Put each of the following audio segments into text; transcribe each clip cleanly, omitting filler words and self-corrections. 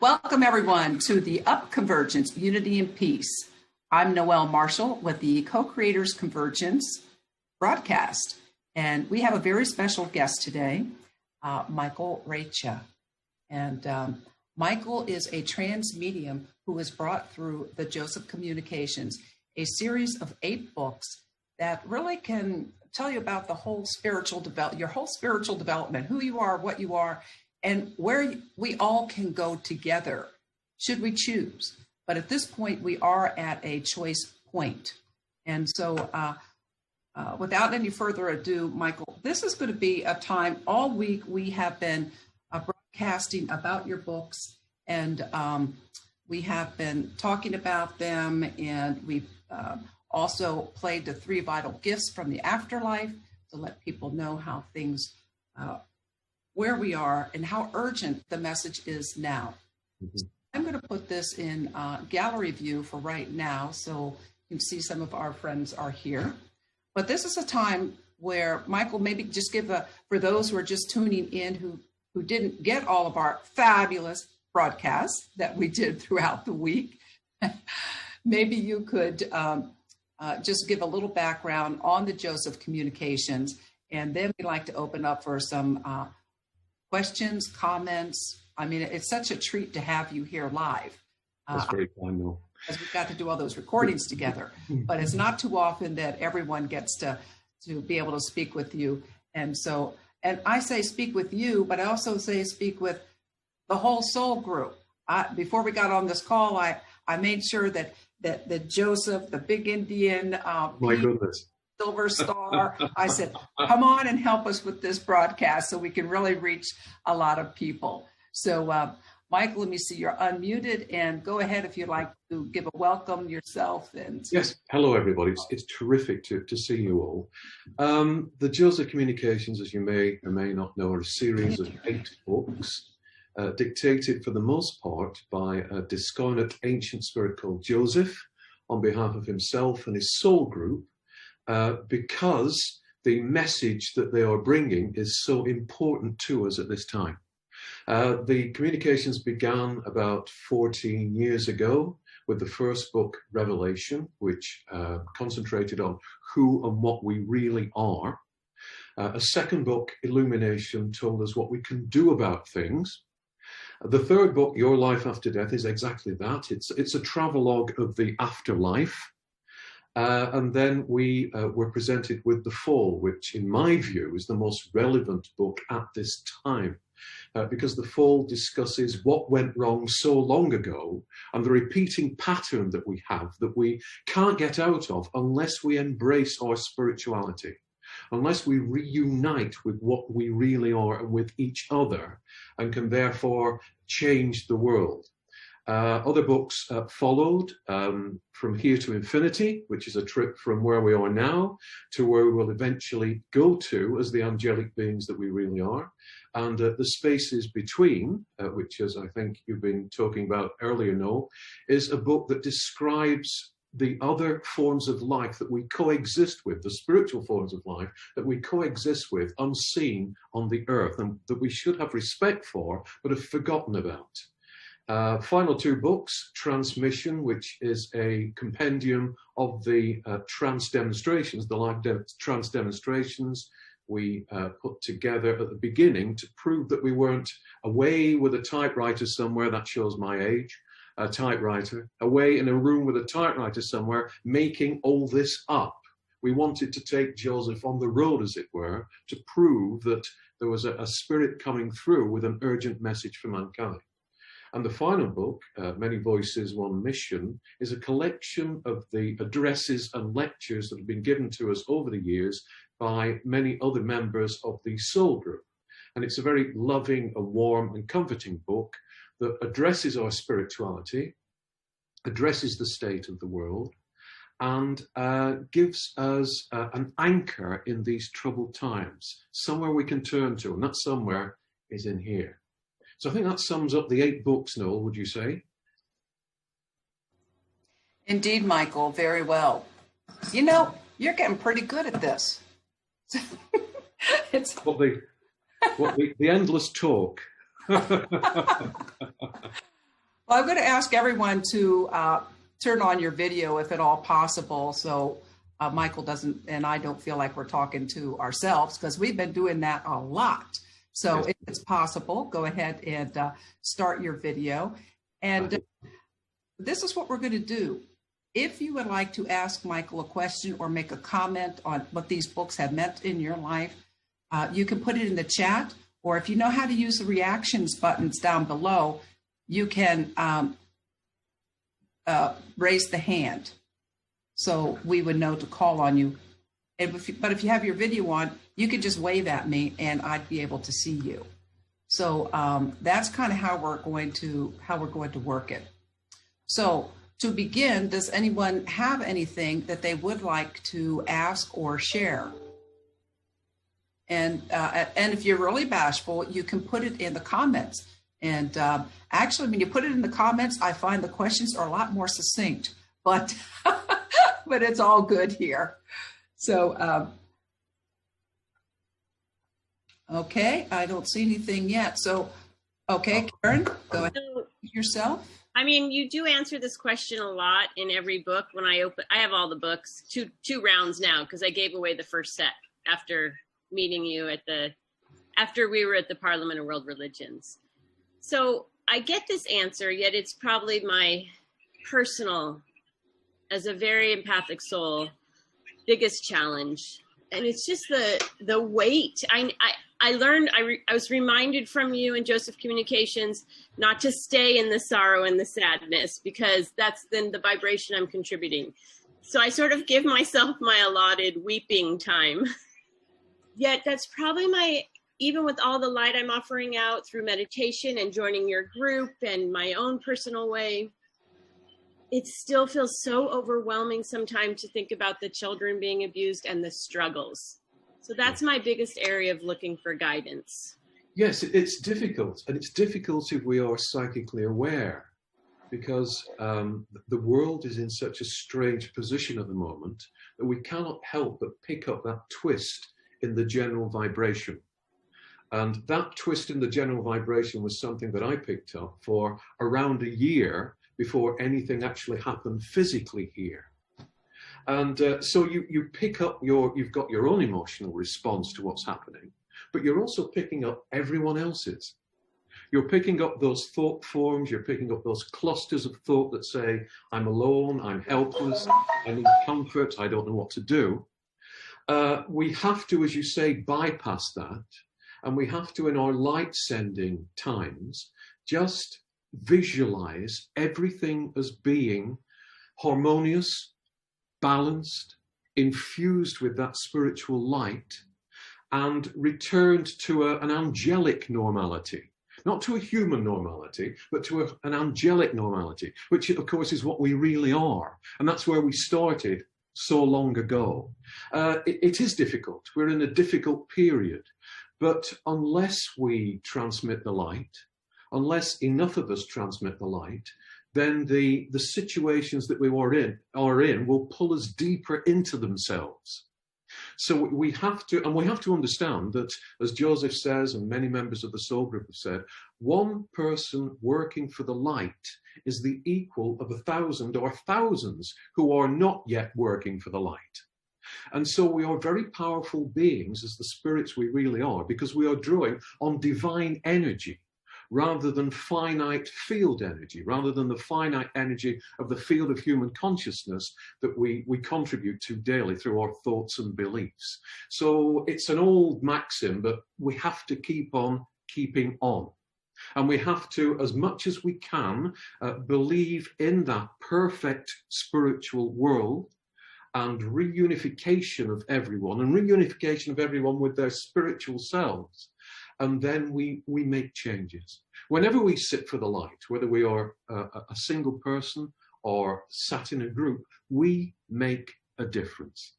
Welcome, everyone, to the UP Convergence, Unity and Peace. I'm Noel Marshall with the Co-Creators Convergence broadcast, and we have a very special guest today, Michael Reccia. And Michael is a trans medium who was brought through the Joseph Communications, a series of 8 books that really can tell you about the whole spiritual your whole spiritual development, who you are, what you are, and where we all can go together, should we choose. But at this point, we are at a choice point. And so without any further ado, Michael, this is going to be a time all week we have been broadcasting about your books, and we have been talking about them, and we've also played the 3 vital gifts from the afterlife to let people know how things where we are and how urgent the message is now. Mm-hmm. I'm going to put this in gallery view for right now, so you can see some of our friends are here. But this is a time where, Michael, maybe just give for those who are just tuning in who didn't get all of our fabulous broadcasts that we did throughout the week, maybe you could just give a little background on the Joseph Communications, and then we'd like to open up for some questions, comments. I mean, it's such a treat to have you here live. That's very kind, though. Because we've got to do all those recordings together. But it's not too often that everyone gets to be able to speak with you. And so, and I say speak with you, but I also say speak with the whole soul group. Before we got on this call, I made sure that Joseph, the big Indian, my goodness, Silver Star, I said, come on and help us with this broadcast so we can really reach a lot of people. So, Michael, let me see, you're unmuted, and go ahead if you'd like to give a welcome yourself. And yes, hello everybody. It's terrific to see you all. The Joseph Communications, as you may or may not know, are a series of 8 books dictated for the most part by a discarnate ancient spirit called Joseph on behalf of himself and his soul group, because the message that they are bringing is so important to us at this time. The communications began about 14 years ago with the first book, Revelation, which concentrated on who and what we really are. A second book, Illumination, told us what we can do about things. The third book, Your Life After Death, is exactly that. It's a travelogue of the afterlife. And then we were presented with The Fall, which in my view is the most relevant book at this time, because The Fall discusses what went wrong so long ago and the repeating pattern that we have that we can't get out of unless we embrace our spirituality, unless we reunite with what we really are and with each other, and can therefore change the world. Other books followed, From Here to Infinity, which is a trip from where we are now to where we will eventually go to as the angelic beings that we really are. And The Spaces Between, which, as I think you've been talking about earlier, Noel, is a book that describes the other forms of life that we coexist with, the spiritual forms of life that we coexist with unseen on the earth, and that we should have respect for but have forgotten about. Final 2 books, Transmission, which is a compendium of the trans demonstrations, the live trans demonstrations we put together at the beginning to prove that we weren't away with a typewriter somewhere, that shows my age, a typewriter, away in a room with a typewriter somewhere, making all this up. We wanted to take Joseph on the road, as it were, to prove that there was a spirit coming through with an urgent message for mankind. And the final book, Many Voices, One Mission, is a collection of the addresses and lectures that have been given to us over the years by many other members of the Soul Group. And it's a very loving and warm and comforting book that addresses our spirituality, addresses the state of the world, and gives us an anchor in these troubled times, somewhere we can turn to, and that somewhere is in here. So I think that sums up the 8 books, Noel, would you say? Indeed, Michael, very well. You know, you're getting pretty good at this. It's the endless talk. Well, I'm going to ask everyone to turn on your video if at all possible, so Michael doesn't and I don't feel like we're talking to ourselves, because we've been doing that a lot. So if it's possible, go ahead and start your video. And this is what we're going to do. If you would like to ask Michael a question or make a comment on what these books have meant in your life, you can put it in the chat, or if you know how to use the reactions buttons down below, you can raise the hand so we would know to call on you. And but if you have your video on, you could just wave at me and I'd be able to see you. So that's kind of how we're going to work it. So to begin, does anyone have anything that they would like to ask or share? And if you're really bashful, you can put it in the comments. And actually, when you put it in the comments, I find the questions are a lot more succinct, but but it's all good here. So, okay, I don't see anything yet. So, okay, Karen, go ahead yourself. I mean, you do answer this question a lot in every book. When I have all the books, two rounds now, because I gave away the first set after meeting you after we were at the Parliament of World Religions. So I get this answer, yet it's probably my personal, as a very empathic soul, biggest challenge. And it's just the weight. I learned, I was reminded from you and Joseph Communications not to stay in the sorrow and the sadness, because that's then the vibration I'm contributing. So I sort of give myself my allotted weeping time. Yet that's probably even with all the light I'm offering out through meditation and joining your group and my own personal way, it still feels so overwhelming sometimes to think about the children being abused and the struggles. So that's my biggest area of looking for guidance. Yes, it's difficult. And it's difficult if we are psychically aware, because the world is in such a strange position at the moment that we cannot help but pick up that twist in the general vibration. And that twist in the general vibration was something that I picked up for around a year before anything actually happened physically here. And so you pick up you've got your own emotional response to what's happening, but you're also picking up everyone else's. You're picking up those thought forms, you're picking up those clusters of thought that say, I'm alone, I'm helpless, I need comfort, I don't know what to do. We have to, as you say, bypass that. And we have to, in our light sending times, just visualize everything as being harmonious, balanced, infused with that spiritual light, and returned to an angelic normality. Not to a human normality, but to an angelic normality, which of course is what we really are. And that's where we started so long ago. It is difficult. We're in a difficult period. But unless we transmit the light, unless enough of us transmit the light, then the situations that we are in will pull us deeper into themselves. So we have to understand that, as Joseph says, and many members of the Soul Group have said, one person working for the light is the equal of 1,000 or thousands who are not yet working for the light. And so we are very powerful beings as the spirits we really are, because we are drawing on divine energy rather than finite field energy, rather than the finite energy of the field of human consciousness that we contribute to daily through our thoughts and beliefs. So it's an old maxim, but we have to keep on keeping on. And we have to, as much as we can, believe in that perfect spiritual world and reunification of everyone, and reunification of everyone with their spiritual selves. And then we make changes. Whenever we sit for the light, whether we are a single person or sat in a group, we make a difference.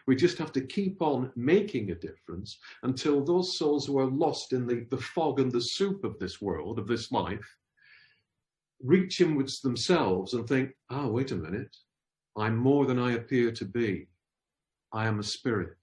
We just have to keep on making a difference until those souls who are lost in the fog and the soup of this world, of this life, reach inwards themselves and think, oh, wait a minute, I'm more than I appear to be. I am a spirit.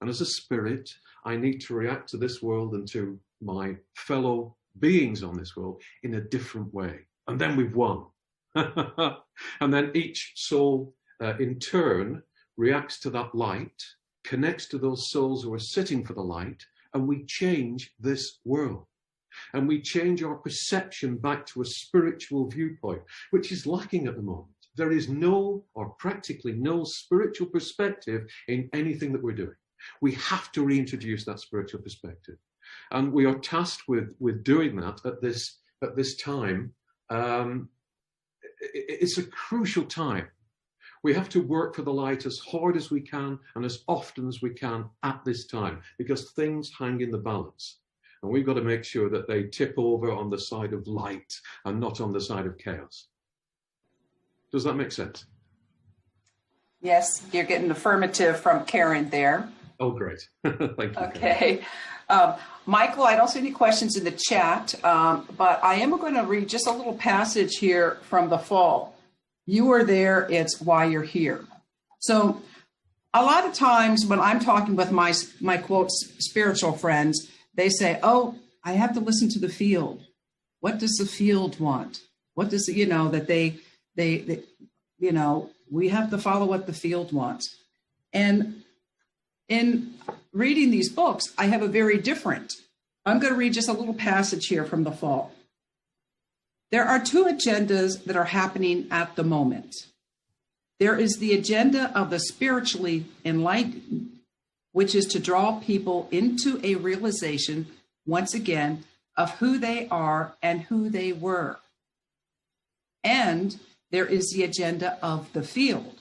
And as a spirit, I need to react to this world and to my fellow beings on this world in a different way. And then we've won. And then each soul in turn reacts to that light, connects to those souls who are sitting for the light, and we change this world. And we change our perception back to a spiritual viewpoint, which is lacking at the moment. There is no, or practically no, spiritual perspective in anything that we're doing. We have to reintroduce that spiritual perspective. And we are tasked with doing that at this time. It's a crucial time. We have to work for the light as hard as we can and as often as we can at this time, because things hang in the balance. And we've got to make sure that they tip over on the side of light and not on the side of chaos. Does that make sense? Yes, you're getting affirmative from Karen there. Oh, great. Thank you. Okay. Michael, I don't see any questions in the chat, but I am going to read just a little passage here from the fall. You are there, it's why you're here. So a lot of times when I'm talking with my quote, spiritual friends, they say, oh, I have to listen to the field. What does the field want? What does, that they we have to follow what the field wants. And in reading these books, I have a very different. I'm going to read just a little passage here from the fall. There are two agendas that are happening at the moment. There is the agenda of the spiritually enlightened, which is to draw people into a realization, once again, of who they are and who they were. And there is the agenda of the field,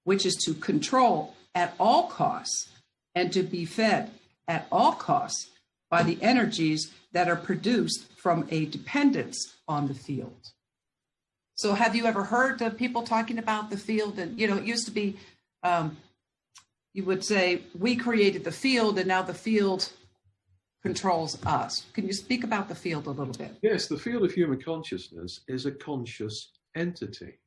which is to control at all costs and to be fed at all costs by the energies that are produced from a dependence on the field. So have you ever heard of people talking about the field? And, it used to be, you would say, we created the field and now the field controls us. Can you speak about the field a little bit? Yes, the field of human consciousness is a conscious entity.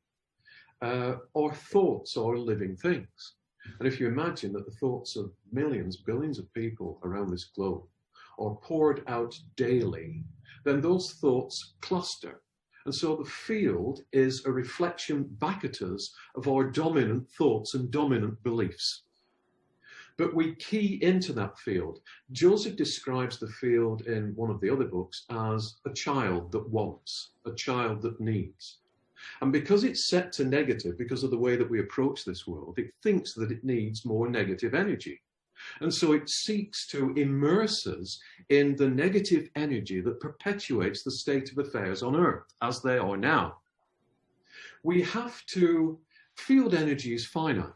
Our thoughts are living things. And if you imagine that the thoughts of millions, billions of people around this globe are poured out daily, then those thoughts cluster. And so the field is a reflection back at us of our dominant thoughts and dominant beliefs. But we key into that field. Joseph describes the field in one of the other books as a child that wants, a child that needs. And because it's set to negative, because of the way that we approach this world, it thinks that it needs more negative energy. And so it seeks to immerse us in the negative energy that perpetuates the state of affairs on Earth as they are now. We have to, field energy is finite.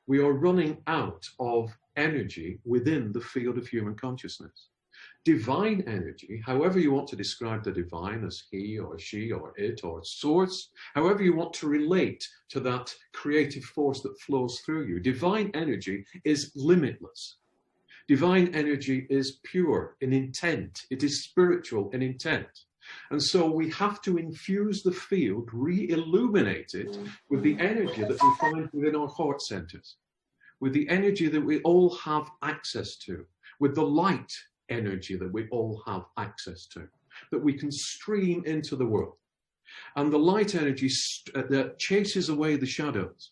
We are running out of energy within the field of human consciousness. Divine energy, however you want to describe the divine as he or she or it or source, however you want to relate to that creative force that flows through you, divine energy is limitless. Divine energy is pure in intent. It is spiritual in intent. And so we have to infuse the field, re-illuminate it with the energy that we find within our heart centers, with the energy that we all have access to, with the light energy that we all have access to, that we can stream into the world. And the light energy that chases away the shadows.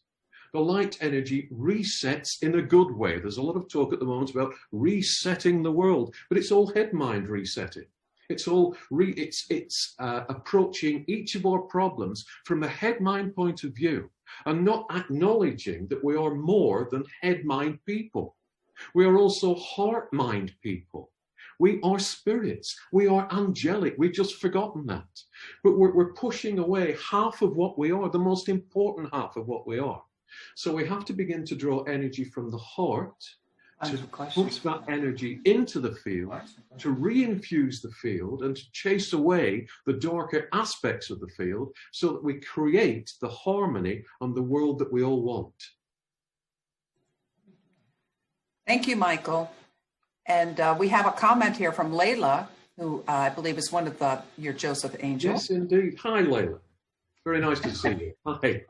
The light energy resets in a good way. There's a lot of talk at the moment about resetting the world, but it's all head-mind resetting. It's all approaching each of our problems from a head-mind point of view and not acknowledging that we are more than head-mind people. We are also heart-mind people. We are spirits. We are angelic. We've just forgotten that. But we're pushing away half of what we are, the most important half of what we are. So we have to begin to draw energy from the heart, to push that energy into the field, to reinfuse the field and to chase away the darker aspects of the field so that we create the harmony and the world that we all want. Thank you, Michael. And we have a comment here from Layla, who I believe is one of your Joseph angels. Yes, indeed. Hi, Layla. Very nice to see you. Hi.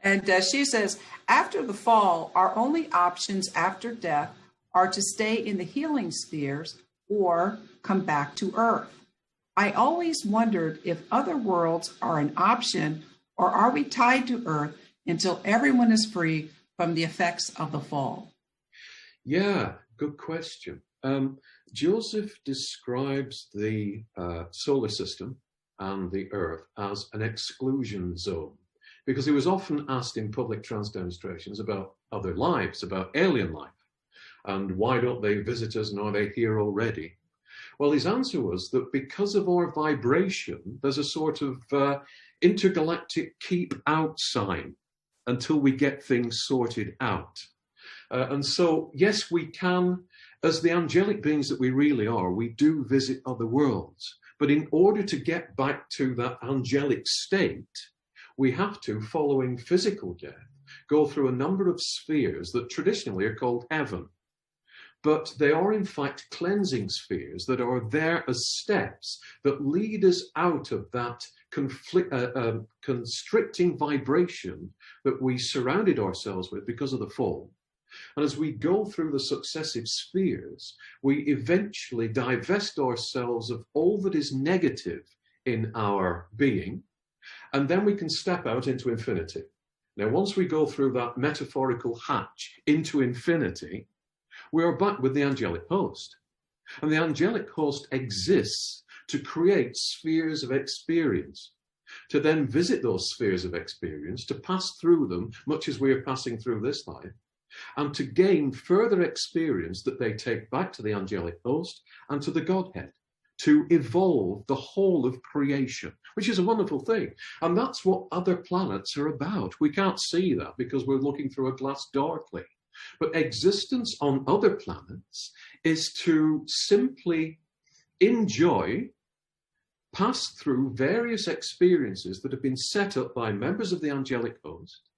And she says, after the fall, our only options after death are to stay in the healing spheres or come back to Earth. I always wondered if other worlds are an option, or are we tied to Earth until everyone is free from the effects of the fall? Yeah, good question. Joseph describes the solar system and the Earth as an exclusion zone, because he was often asked in public trance demonstrations about other lives, about alien life, and why don't they visit us and are they here already? Well, his answer was that because of our vibration, there's a sort of intergalactic keep out sign until we get things sorted out. And so, yes, we can, as the angelic beings that we really are, we do visit other worlds. But in order to get back to that angelic state, we have to, following physical death, go through a number of spheres that traditionally are called heaven. But they are in fact cleansing spheres that are there as steps that lead us out of that constricting vibration that we surrounded ourselves with because of the fall. And as we go through the successive spheres, we eventually divest ourselves of all that is negative in our being, and then we can step out into infinity. Now, once we go through that metaphorical hatch into infinity, we are back with the angelic host. And the angelic host exists to create spheres of experience, to then visit those spheres of experience, to pass through them, much as we are passing through this life, and to gain further experience that they take back to the angelic host and to the Godhead, to evolve the whole of creation, which is a wonderful thing. And that's what other planets are about. We can't see that because we're looking through a glass darkly. But existence on other planets is to simply enjoy, pass through various experiences that have been set up by members of the angelic host.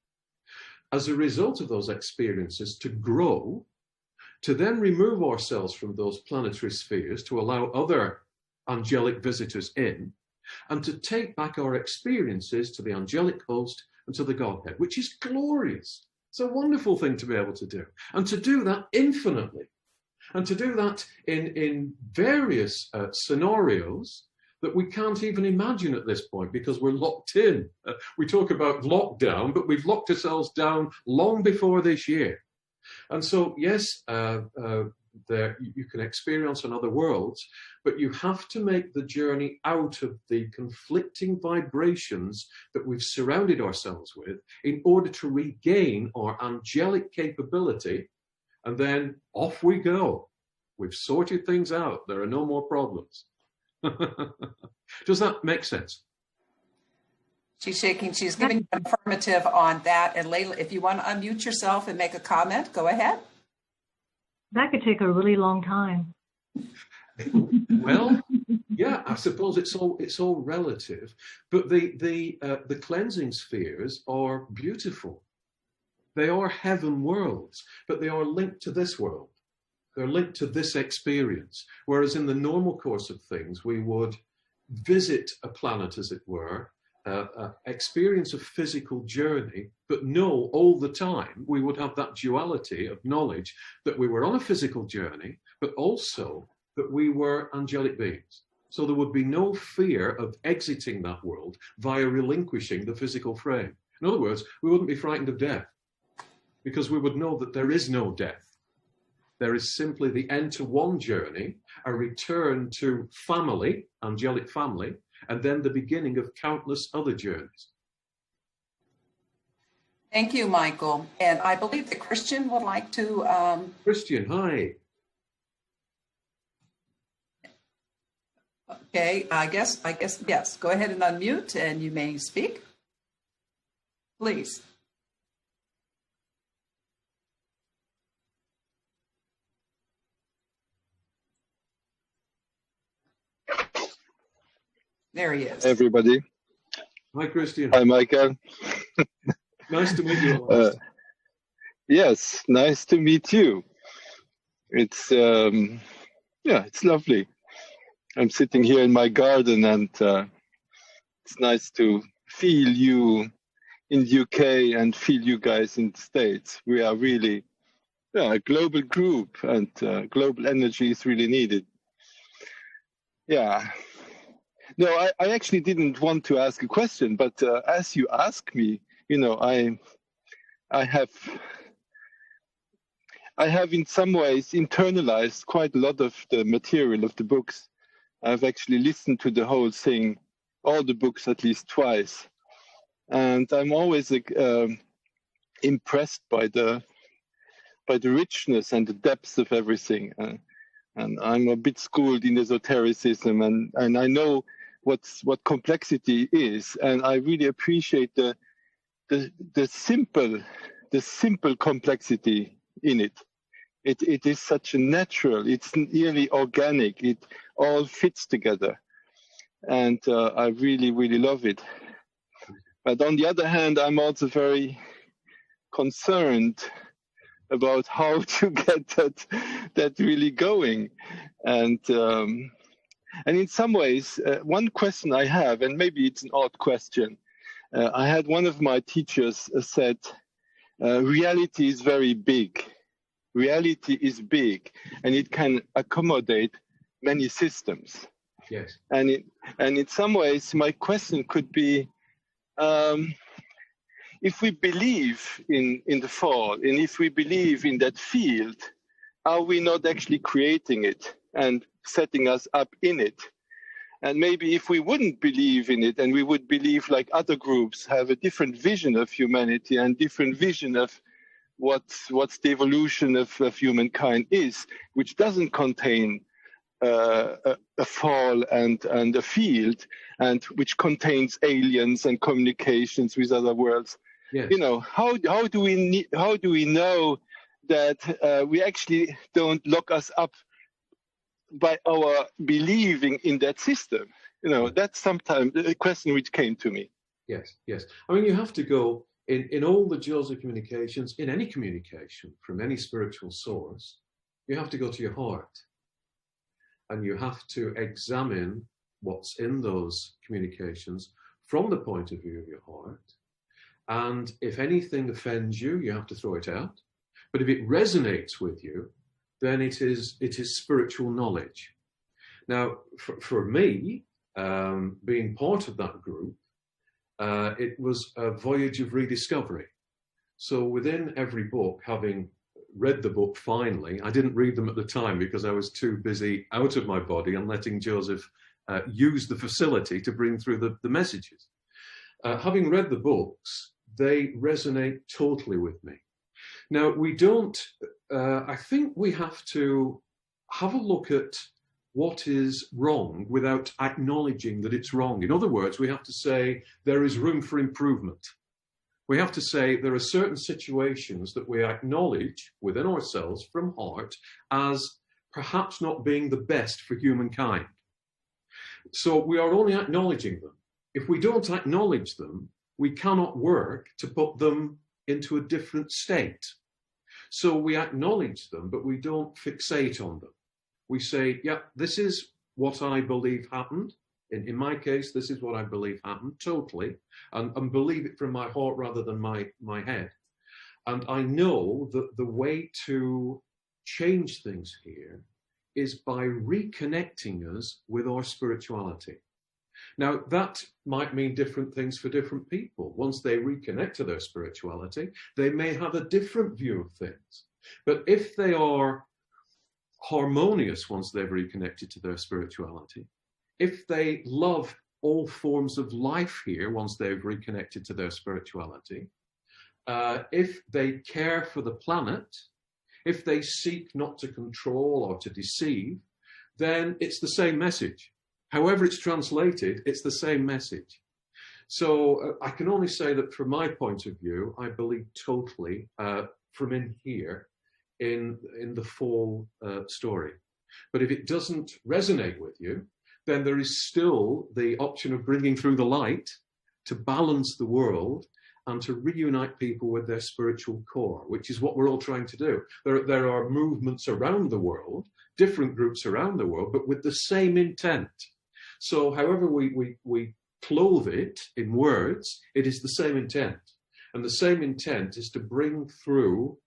As a result of those experiences, to grow, to then remove ourselves from those planetary spheres to allow other angelic visitors in, and to take back our experiences to the angelic host and to the Godhead, which is glorious. It's a wonderful thing to be able to do, and to do that infinitely, and to do that in various scenarios that we can't even imagine at this point because we're locked in. We talk about lockdown, but we've locked ourselves down long before this year. And so, yes, there you can experience on other worlds, but you have to make the journey out of the conflicting vibrations that we've surrounded ourselves with in order to regain our angelic capability, and then off we go. We've sorted things out. There are no more problems. Does that make sense? She's shaking. She's giving an affirmative on that. And Layla, if you want to unmute yourself and make a comment, go ahead. That could take a really long time. Well, yeah, I suppose it's all relative. But the cleansing spheres are beautiful. They are heaven worlds, but they are linked to this world. They're linked to this experience. Whereas in the normal course of things, we would visit a planet, as it were, experience a physical journey, but know all the time we would have that duality of knowledge that we were on a physical journey, but also that we were angelic beings. So there would be no fear of exiting that world via relinquishing the physical frame. In other words, we wouldn't be frightened of death because we would know that there is no death. There is simply the end to one journey, a return to family, angelic family, and then the beginning of countless other journeys. Thank you, Michael. And I believe that Christian would like to... Christian, hi. Okay, I guess, yes. Go ahead and unmute and you may speak. Please. There he is. Hey everybody. Hi, Christian. Hi, Michael. Nice to meet you. Yes, nice to meet you. It's it's lovely. I'm sitting here in my garden, and it's nice to feel you in the UK and feel you guys in the States. We are really a global group, and global energy is really needed. Yeah. No, I actually didn't want to ask a question, but as you ask me, you know, I have in some ways internalized quite a lot of the material of the books. I've actually listened to the whole thing, all the books at least twice, and I'm always impressed by the richness and the depth of everything. And I'm a bit schooled in esotericism, and I know what complexity is, and I really appreciate the simple complexity in it. It is such a natural, it's nearly organic, it all fits together, and I really, really love it. But on the other hand, I'm also very concerned about how to get that really going. And in some ways, one question I have, and maybe it's an odd question, I had one of my teachers said, reality is very big. Reality is big, and it can accommodate many systems. Yes. And in some ways, my question could be, if we believe in the fall, and if we believe in that field, are we not actually creating it and setting us up in it? And maybe if we wouldn't believe in it, and we would believe like other groups have a different vision of humanity and different vision of what's the evolution of humankind is, which doesn't contain a fall and a field, and which contains aliens and communications with other worlds. Yes. You know, how do we know that we actually don't lock us up by our believing in that system? You know, that's sometimes a question which came to me. Yes, yes. I mean, you have to go in all the jewels of communications, in any communication from any spiritual source, you have to go to your heart, and you have to examine what's in those communications from the point of view of your heart. And if anything offends you, you have to throw it out. But if it resonates with you, then it is spiritual knowledge. Now, for me, being part of that group, it was a voyage of rediscovery. So within every book, having read the book finally, I didn't read them at the time because I was too busy out of my body and letting Joseph use the facility to bring through the messages. Having read the books, they resonate totally with me. Now, we don't, I think we have to have a look at what is wrong without acknowledging that it's wrong. In other words, we have to say there is room for improvement. We have to say there are certain situations that we acknowledge within ourselves from heart as perhaps not being the best for humankind. So we are only acknowledging them. If we don't acknowledge them, we cannot work to put them into a different state. So we acknowledge them, but we don't fixate on them. We say, yeah, this is what I believe happened. In my case, this is what I believe happened totally, and believe it from my heart rather than my head. And I know that the way to change things here is by reconnecting us with our spirituality. Now, that might mean different things for different people. Once they reconnect to their spirituality, they may have a different view of things. But if they are harmonious once they've reconnected to their spirituality, if they love all forms of life here once they've reconnected to their spirituality, if they care for the planet, if they seek not to control or to deceive, then it's the same message. However it's translated, it's the same message. So I can only say that from my point of view, I believe totally from in here in the fall story. But if it doesn't resonate with you, then there is still the option of bringing through the light to balance the world and to reunite people with their spiritual core, which is what we're all trying to do. There are movements around the world, different groups around the world, but with the same intent. So however we clothe it in words, it is the same intent. And the same intent is to bring through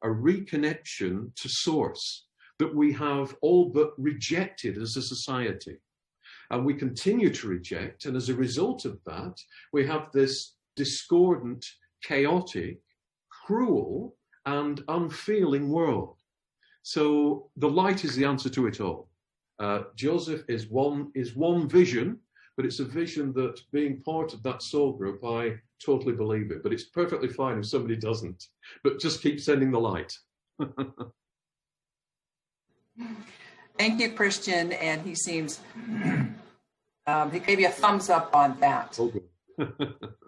a reconnection to source that we have all but rejected as a society. And we continue to reject. And as a result of that, we have this discordant, chaotic, cruel, and unfeeling world. So the light is the answer to it all. Joseph is one vision, but it's a vision that, being part of that soul group, I totally believe it. But it's perfectly fine if somebody doesn't. But just keep sending the light. Thank you, Christian. And he seems, he gave you a thumbs up on that. Oh, good.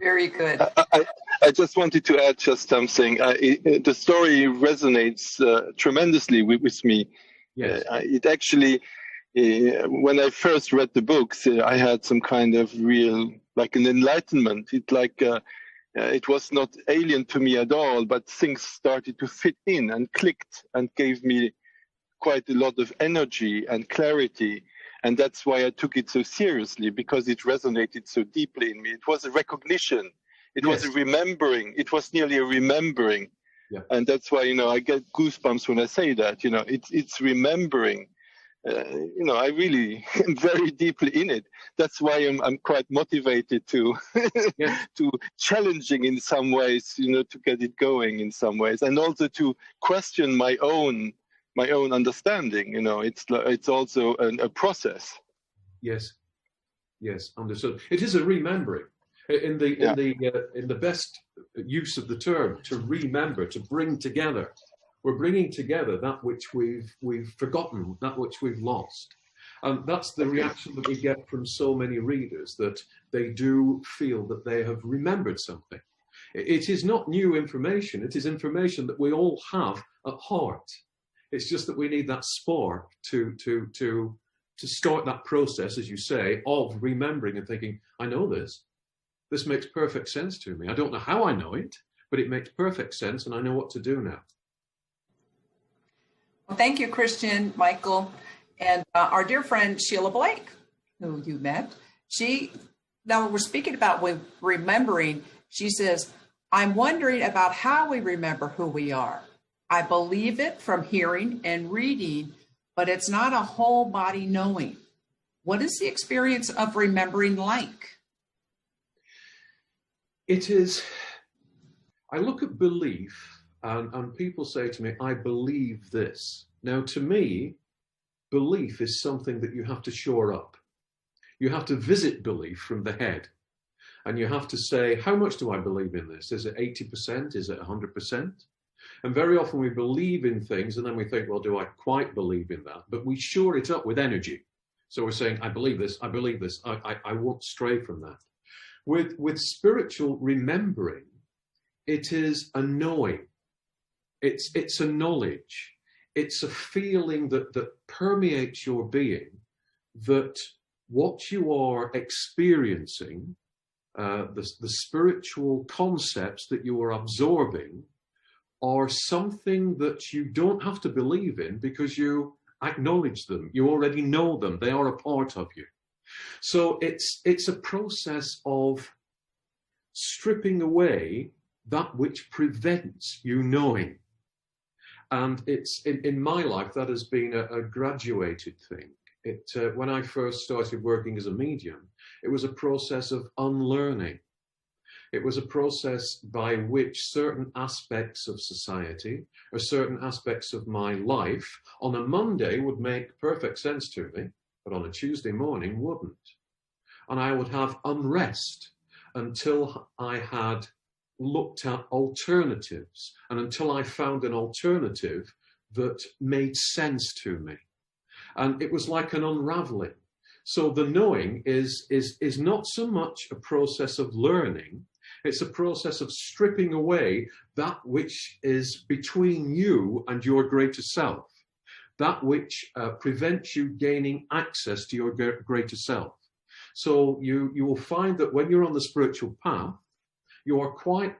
Very good. I just wanted to add just something. The story resonates tremendously with me. Yes. It actually, when I first read the books, I had some kind of real, like an enlightenment. It was not alien to me at all, but things started to fit in and clicked and gave me quite a lot of energy and clarity. And that's why I took it so seriously, because it resonated so deeply in me. It was a recognition. It was a remembering. It was nearly a remembering. Yeah. And that's why, I get goosebumps when I say that, it's remembering. I really am very deeply in it. That's why I'm quite motivated to, to challenging in some ways, to get it going in some ways, and also to question my own understanding. It's also a process. Yes, understood. It is a remembering. In the best use of the term, to remember, to bring together. We're bringing together that which we've forgotten, that which we've lost. And that's the reaction that we get from so many readers, that they do feel that they have remembered something. It is not new information. It is information that we all have at heart. It's just that we need that spark to start that process, as you say, of remembering and thinking, I know this. This makes perfect sense to me. I don't know how I know it, but it makes perfect sense, and I know what to do now. Well, thank you, Christian, Michael, and our dear friend Sheila Blake, who you met. Now we're speaking about remembering. She says, I'm wondering about how we remember who we are. I believe it from hearing and reading, but it's not a whole body knowing. What is the experience of remembering like? It is, I look at belief and people say to me, I believe this. Now, to me, belief is something that you have to shore up. You have to visit belief from the head. And you have to say, how much do I believe in this? Is it 80%? Is it 100%? And very often we believe in things and then we think, well, do I quite believe in that? But we shore it up with energy. So we're saying, I believe this, I believe this, I won't stray from that. With spiritual remembering, it is a knowing. It's a knowledge. It's a feeling that permeates your being, that what you are experiencing, the spiritual concepts that you are absorbing, are something that you don't have to believe in because you acknowledge them. You already know them. They are a part of you. So it's a process of stripping away that which prevents you knowing. And it's in my life, that has been a graduated thing. When I first started working as a medium, it was a process of unlearning. It was a process by which certain aspects of society or certain aspects of my life on a Monday would make perfect sense to me, but on a Tuesday morning wouldn't. And I would have unrest until I had looked at alternatives and until I found an alternative that made sense to me. And it was like an unraveling. So the knowing is not so much a process of learning. It's a process of stripping away that which is between you and your greater self, that which prevents you gaining access to your greater self. So you will find that when you're on the spiritual path, you are quite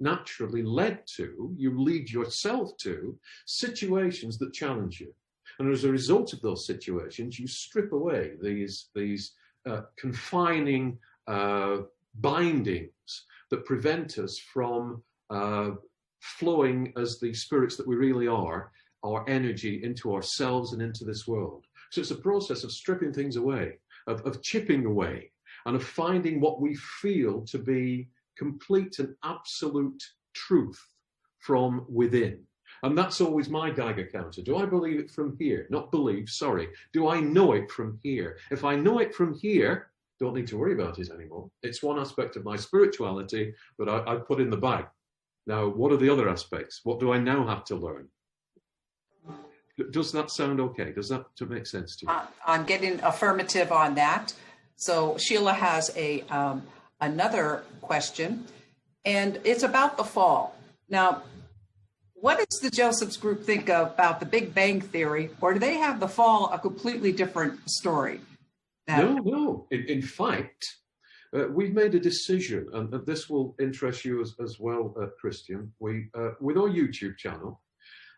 naturally led to, you lead yourself to situations that challenge you. And as a result of those situations, you strip away these confining bindings that prevent us from flowing as the spirits that we really are, our energy into ourselves and into this world. So it's a process of stripping things away. of chipping away and of finding what we feel to be complete and absolute truth from within. And that's always my Geiger counter. Do I believe it from here? Not believe, sorry. Do I know it from here? If I know it from here, don't need to worry about it anymore. It's one aspect of my spirituality, but I put in the bag. Now, what are the other aspects? What do I now have to learn? Does that sound okay? Does that make sense to you? I'm getting affirmative on that. So Sheila has another question, and it's about the fall. Now, what does the Joseph's group think about the Big Bang Theory, or do they have the fall a completely different story? No. In fact, we've made a decision, and this will interest you as well, Christian. We, with our YouTube channel,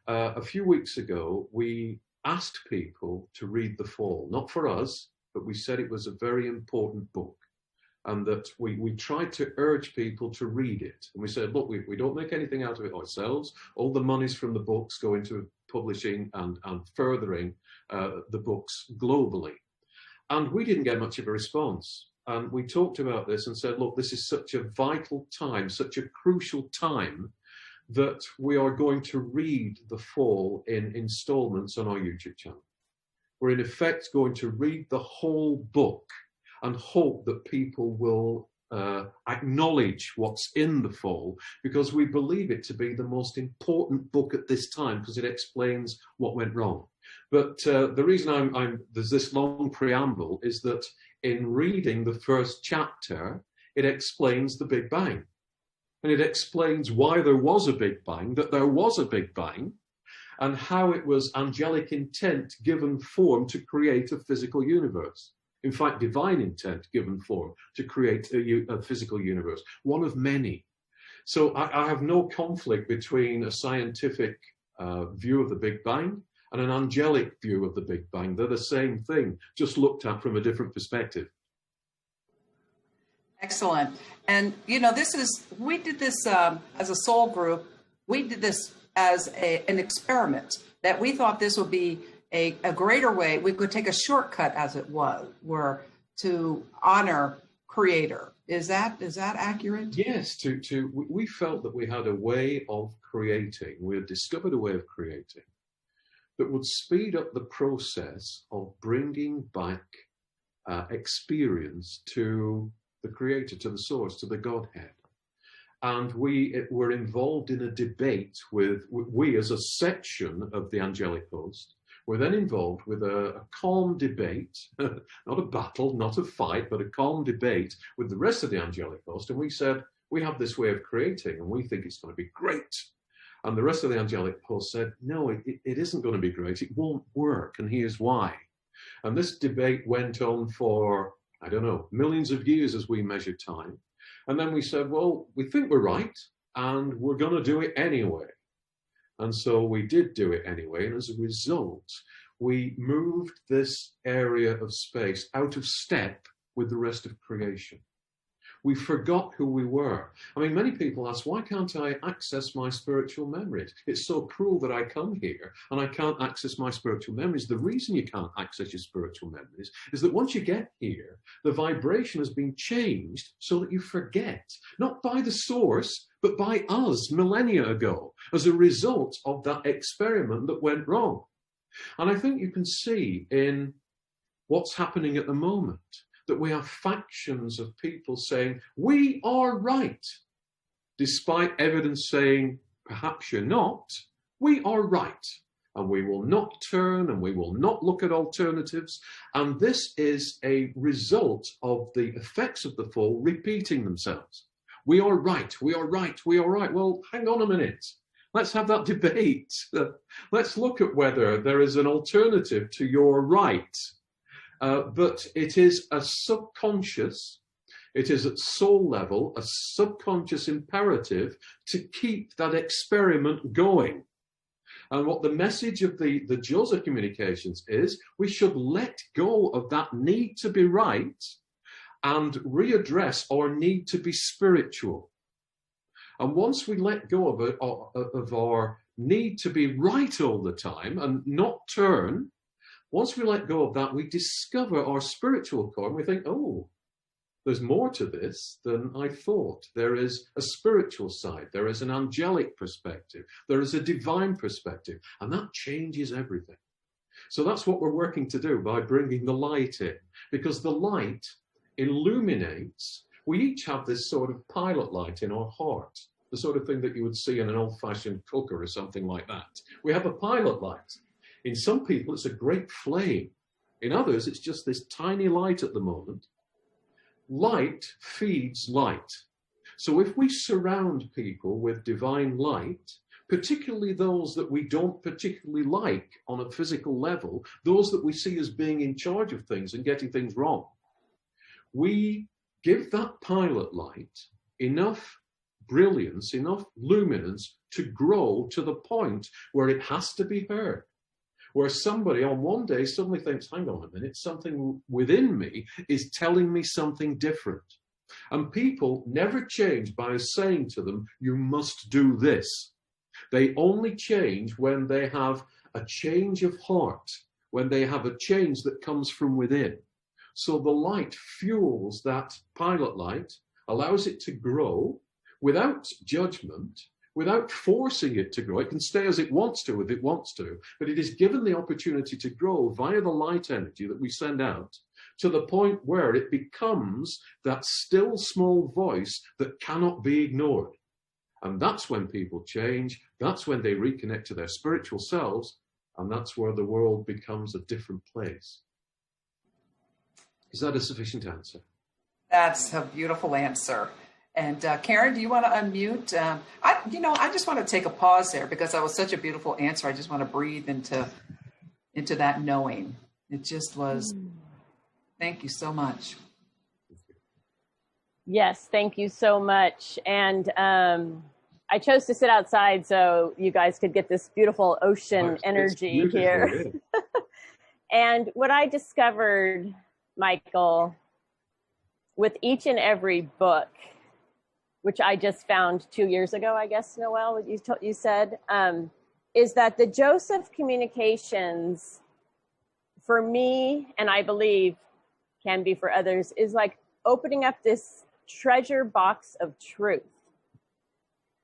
a few weeks ago, we asked people to read The Fall, not for us, but we said it was a very important book, and that we tried to urge people to read it. And we said, look, we don't make anything out of it ourselves. All the monies from the books go into publishing and furthering the books globally. And we didn't get much of a response. And we talked about this and said, look, this is such a vital time, such a crucial time, that we are going to read The Fall in installments on our YouTube channel. We're in effect going to read the whole book and hope that people will acknowledge what's in The Fall, because we believe it to be the most important book at this time, because it explains what went wrong. But the reason there's this long preamble is that in reading the first chapter, it explains the Big Bang. And it explains why there was a Big Bang, that there was a Big Bang, and how it was angelic intent given form to create a physical universe. In fact, divine intent given form to create a physical universe, one of many. So I have no conflict between a scientific view of the Big Bang and an angelic view of the Big Bang. They're the same thing, just looked at from a different perspective. Excellent. And, we did this as a soul group. We did this as an experiment that we thought this would be a greater way. We could take a shortcut, as it were to honor Creator. Is that accurate? Yes. We felt that we had a way of creating. We had discovered a way of creating that would speed up the process of bringing back experience to the Creator, to the Source, to the Godhead. And we were involved in a debate we as a section of the angelic host, were then involved with a calm debate, not a battle, not a fight, but a calm debate with the rest of the angelic host. And we said, we have this way of creating and we think it's going to be great. And the rest of the angelic host said, no, it isn't going to be great. It won't work. And here's why. And this debate went on for, I don't know, millions of years as we measure time. And then we said, well, we think we're right, and we're going to do it anyway. And so we did do it anyway. And as a result, we moved this area of space out of step with the rest of creation. We forgot who we were. I mean, many people ask, why can't I access my spiritual memories? It's so cruel that I come here and I can't access my spiritual memories. The reason you can't access your spiritual memories is that once you get here, the vibration has been changed so that you forget, not by the Source, but by us millennia ago, as a result of that experiment that went wrong. And I think you can see in what's happening at the moment that we have factions of people saying, we are right, despite evidence saying, perhaps you're not. We are right, and we will not turn, and we will not look at alternatives. And this is a result of the effects of the fall repeating themselves. We are right, we are right, we are right. Well, hang on a minute. Let's have that debate. Let's look at whether there is an alternative to your right. But it is a subconscious, it is at soul level, a subconscious imperative to keep that experiment going. And what the message of the Joseph communications is, we should let go of that need to be right and readdress our need to be spiritual. And once we let go of our need to be right all the time and not turn, Once we let go of that, we discover our spiritual core and we think, oh, there's more to this than I thought. There is a spiritual side. There is an angelic perspective. There is a divine perspective. And that changes everything. So that's what we're working to do by bringing the light in. Because the light illuminates. We each have this sort of pilot light in our heart. The sort of thing that you would see in an old-fashioned cooker or something like that. We have a pilot light. In some people, it's a great flame. In others, it's just this tiny light at the moment. Light feeds light. So if we surround people with divine light, particularly those that we don't particularly like on a physical level, those that we see as being in charge of things and getting things wrong, we give that pilot light enough brilliance, enough luminance to grow to the point where it has to be heard. Where somebody on one day suddenly thinks, hang on a minute, something within me is telling me something different. And people never change by saying to them, you must do this. They only change when they have a change of heart, when they have a change that comes from within. So the light fuels that pilot light, allows it to grow without judgment, without forcing it to grow. It can stay as it wants to if it wants to, but it is given the opportunity to grow via the light energy that we send out to the point where it becomes that still small voice that cannot be ignored. And that's when people change. That's when they reconnect to their spiritual selves. And that's where the world becomes a different place. Is that a sufficient answer? That's a beautiful answer. And Karen, do you want to unmute? I just want to take a pause there because that was such a beautiful answer. I just want to breathe into that knowing. It just was. Thank you so much. Yes, thank you so much. And I chose to sit outside so you guys could get this beautiful ocean energy here. And what I discovered, Michael, with each and every book, which I just found 2 years ago, I guess, Noel, what you said, is that the Joseph communications, for me, and I believe can be for others, is like opening up this treasure box of truth.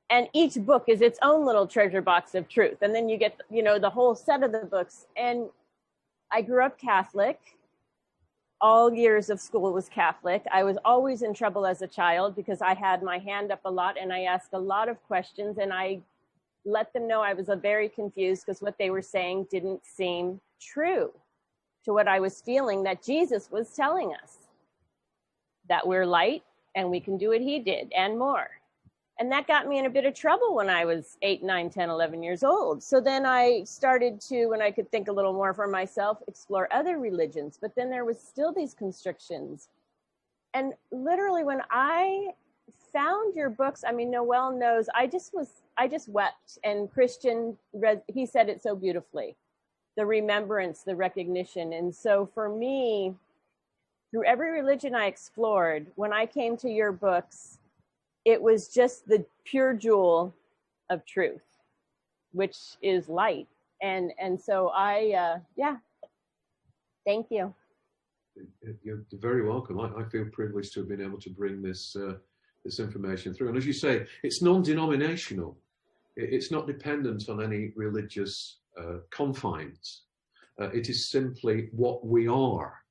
And each book is its own little treasure box of truth. And then you get, the whole set of the books. And I grew up Catholic. All years of school was Catholic. I was always in trouble as a child because I had my hand up a lot and I asked a lot of questions and I let them know I was very confused because what they were saying didn't seem true to what I was feeling that Jesus was telling us. That we're light and we can do what he did and more. And that got me in a bit of trouble when I was 8, 9, 10, 11 years old. So then I started to, when I could think a little more for myself, explore other religions. But then there was still these constrictions. And literally when I found your books, I mean, Noel knows, I just wept. And Christian, he said it so beautifully. The remembrance, the recognition. And so for me, through every religion I explored, when I came to your books, it was just the pure jewel of truth, which is light. And so thank you. You're very welcome. I feel privileged to have been able to bring this information through. And as you say, it's non-denominational. It's not dependent on any religious confines. It is simply what we are.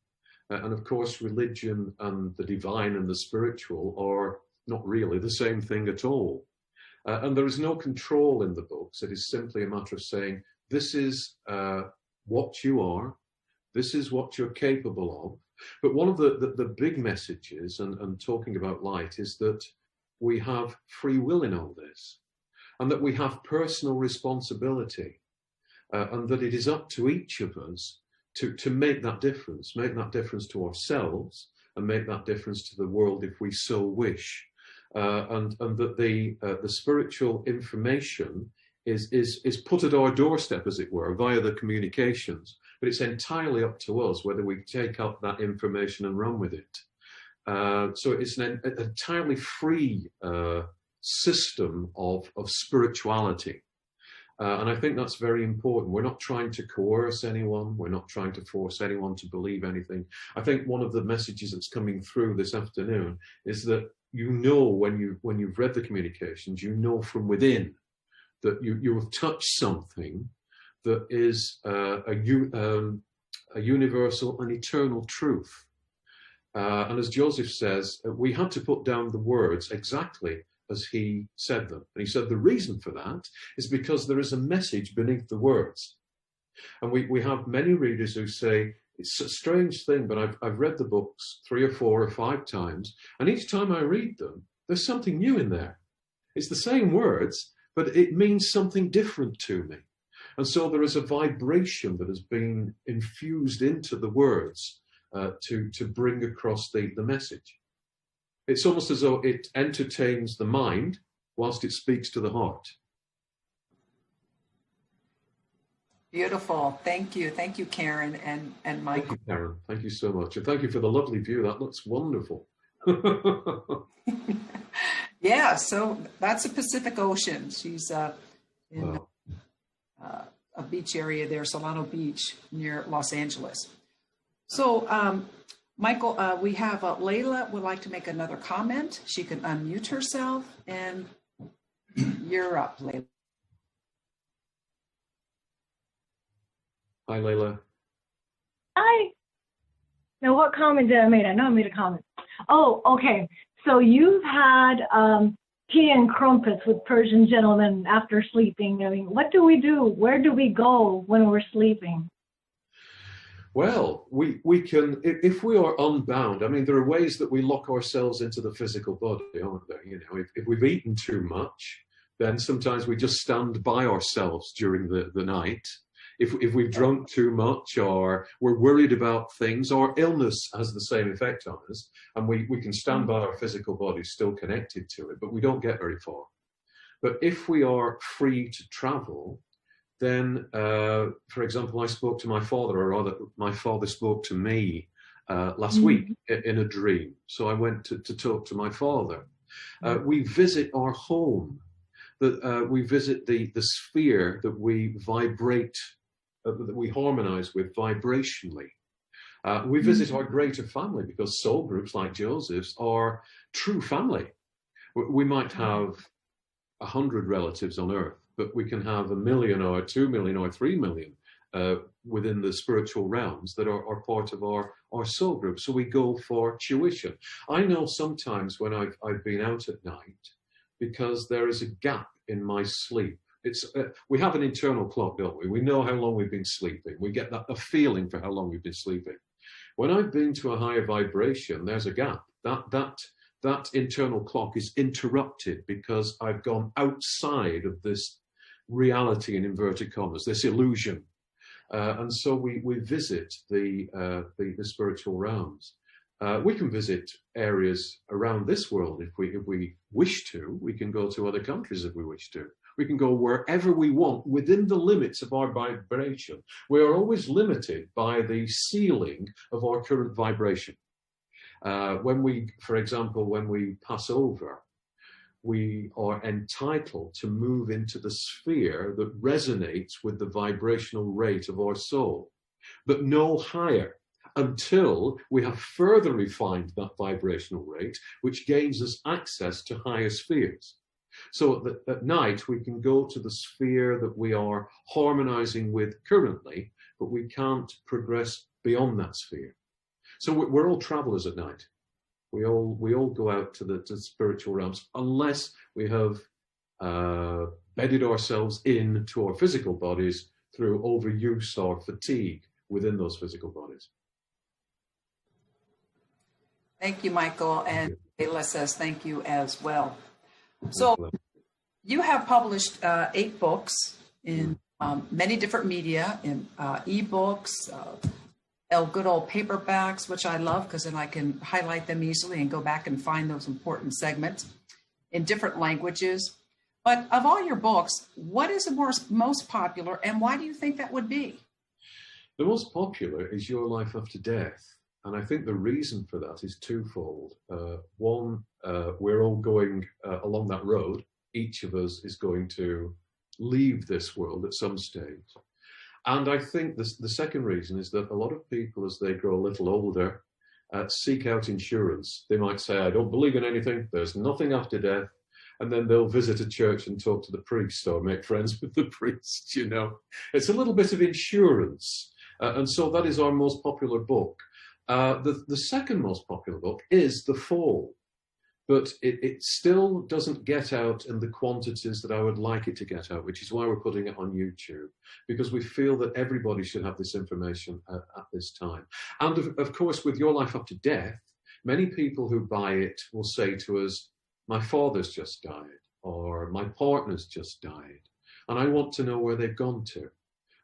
And of course, religion and the divine and the spiritual are not really the same thing at all. And there is no control in the books. It is simply a matter of saying, this is what you are. This is what you're capable of. But one of the big messages, and talking about light, is that we have free will in all this, and that we have personal responsibility, and that it is up to each of us to make that difference to ourselves, and make that difference to the world if we so wish. And that the spiritual information is put at our doorstep, as it were, via the communications. But it's entirely up to us whether we take up that information and run with it. So it's an entirely free system of spirituality. And I think that's very important. We're not trying to coerce anyone. We're not trying to force anyone to believe anything. I think one of the messages that's coming through this afternoon is that you know when you've read the communications, you know from within that you have touched something that is a universal and eternal truth. And as Joseph says, we had to put down the words exactly as he said them. And he said the reason for that is because there is a message beneath the words. And we have many readers who say, it's a strange thing, but I've read the books 3 or 4 or 5 times, and each time I read them, there's something new in there. It's the same words, but it means something different to me. And so there is a vibration that has been infused into the words to bring across the message. It's almost as though it entertains the mind whilst it speaks to the heart. Beautiful. Thank you. Thank you, Karen and Michael. Thank you, Karen. Thank you so much. And thank you for the lovely view. That looks wonderful. Yeah, so that's the Pacific Ocean. She's in a beach area there, Solano Beach, near Los Angeles. So, Michael, we have Layla would like to make another comment. She can unmute herself, and you're up, Layla. Hi, Layla. Hi. Now, what comment did I make? I know I made a comment. Oh, okay. So you've had tea and crumpets with Persian gentlemen after sleeping. I mean, what do we do? Where do we go when we're sleeping? Well, we can, if we are unbound, I mean, there are ways that we lock ourselves into the physical body, aren't there? You know, if we've eaten too much, then sometimes we just stand by ourselves during the night. If we've drunk too much, or we're worried about things, or illness has the same effect on us, and we can stand by our physical body still connected to it, but we don't get very far. But if we are free to travel, then, for example, I spoke to my father, or rather, my father spoke to me last week in a dream. So I went to talk to my father. We visit our home. We visit the sphere that we vibrate, that we harmonize with vibrationally. We visit our greater family, because soul groups like Joseph's are true family. We might have 100 relatives on earth, but we can have 1 million or 2 million or 3 million within the spiritual realms that are part of our soul group. So we go for tuition. I know sometimes when I've been out at night, because there is a gap in my sleep. We have an internal clock, don't we? We know how long we've been sleeping. We get a feeling for how long we've been sleeping. When I've been to a higher vibration, there's a gap. That internal clock is interrupted because I've gone outside of this reality, in inverted commas, this illusion. And so we visit the spiritual realms. We can visit areas around this world if we wish to. We can go to other countries if we wish to. We can go wherever we want within the limits of our vibration. We are always limited by the ceiling of our current vibration. For example, when we pass over, we are entitled to move into the sphere that resonates with the vibrational rate of our soul, but no higher until we have further refined that vibrational rate, which gains us access to higher spheres. So at night, we can go to the sphere that we are harmonizing with currently, but we can't progress beyond that sphere. So we're all travelers at night. We all go out to the spiritual realms, unless we have bedded ourselves into our physical bodies through overuse or fatigue within those physical bodies. Thank you, Michael. And Ayla says thank you as well. So you have published 8 books in many different media, in ebooks, good old paperbacks, which I love because then I can highlight them easily and go back and find those important segments in different languages. But of all your books, what is the most popular, and why do you think that would be? The most popular is Your Life After Death. And I think the reason for that is twofold. One, we're all going along that road. Each of us is going to leave this world at some stage. And I think the second reason is that a lot of people, as they grow a little older, seek out insurance. They might say, I don't believe in anything, there's nothing after death. And then they'll visit a church and talk to the priest or make friends with the priest, you know. It's a little bit of insurance. And so that is our most popular book. The second most popular book is The Fall. But it still doesn't get out in the quantities that I would like it to get out, which is why we're putting it on YouTube, because we feel that everybody should have this information at this time. And of course, with Your Life After Death, many people who buy it will say to us, my father's just died, or my partner's just died, and I want to know where they've gone to.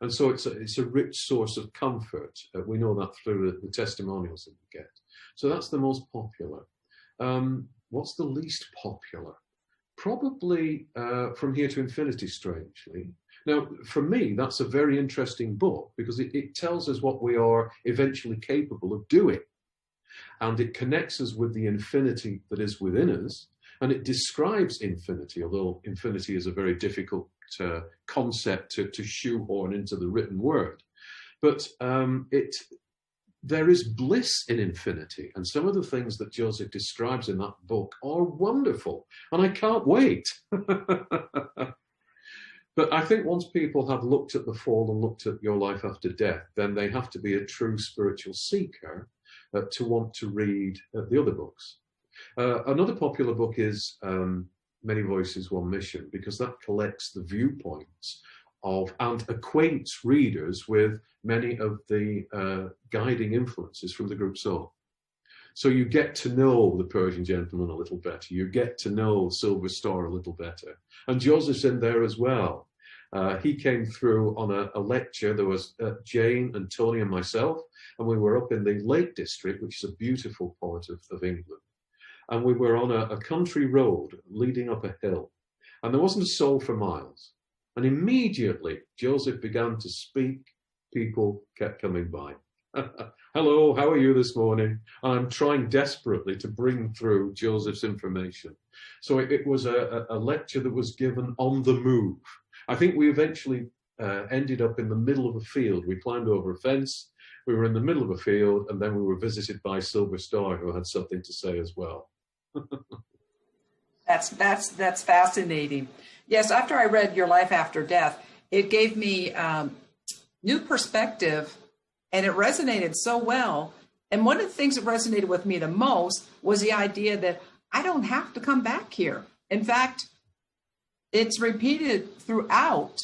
And so it's a rich source of comfort. We know that through the testimonials that we get. So that's the most popular. What's the least popular? Probably From Here to Infinity, strangely. Now, for me, that's a very interesting book because it tells us what we are eventually capable of doing. And it connects us with the infinity that is within us. And it describes infinity, although infinity is a very difficult concept to shoehorn into the written word. But there is bliss in infinity, and some of the things that Joseph describes in that book are wonderful, and I can't wait. But I think once people have looked at The Fall and looked at Your Life After Death, then they have to be a true spiritual seeker to want to read the other books. Another popular book is Many Voices, One Mission, because that collects the viewpoints of and acquaints readers with many of the guiding influences from the group soul. So you get to know the Persian gentleman a little better. You get to know Silver Star a little better. And Joseph's in there as well. He came through on a lecture. There was Jane and Tony and myself, and we were up in the Lake District, which is a beautiful part of England. And we were on a country road leading up a hill. And there wasn't a soul for miles. And immediately, Joseph began to speak. People kept coming by. Hello, how are you this morning? And I'm trying desperately to bring through Joseph's information. So it was a lecture that was given on the move. I think we eventually ended up in the middle of a field. We climbed over a fence. We were in the middle of a field, and then we were visited by Silver Star, who had something to say as well. That's fascinating. Yes, after I read Your Life After Death, it gave me new perspective, and it resonated so well. And one of the things that resonated with me the most was the idea that I don't have to come back here. In fact, it's repeated throughout,